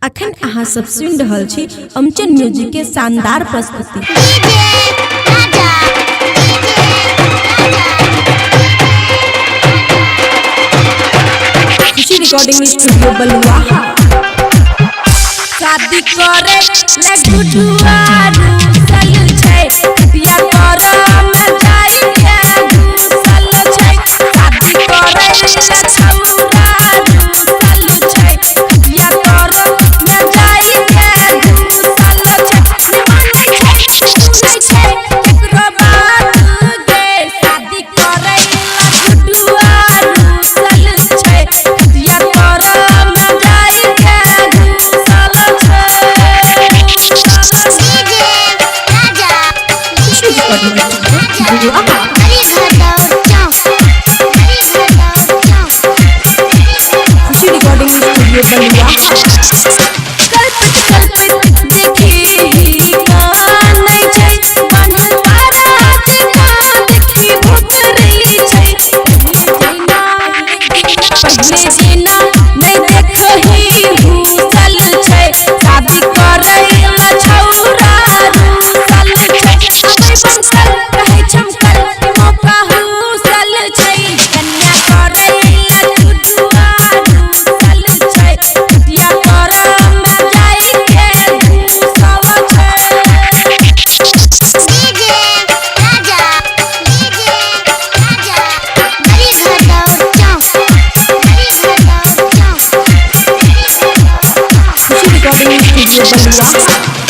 अखन अहाँ सब सुन रहल छी अमचन म्यूजिक के शानदार प्रस्तुति। खुशी रिकॉर्डिंग स्टूडियो बलुआ। शादी करे लगू दुआरू सल छै बिया करे में जाई के घुसल छै। शादी करे छौरा घुसल छै बिया करे में जाई के घुसल छै। निमानै छै सुनै छै एकरो बात गे। शादी करे लगू दुआरू सल छै बिया करे में जाई के घुसल छै। खुशी रिकॉर्डिंग स्टूडियो बलुआ। कल्पित देखी कानै छै बनतारा देखा देखी भुतरी छै। पहले जेना नहीं देखही घुसल छै। शादी करे ला छौरा घुसल छै। अबै बंसल रहै चमकल मौका हुसल छै। कन्या करे ला दुआ घुसल छै बिया करे में जाई के घुसल छै। खुशी रिकॉर्डिंग स्टूडियो बलुआ।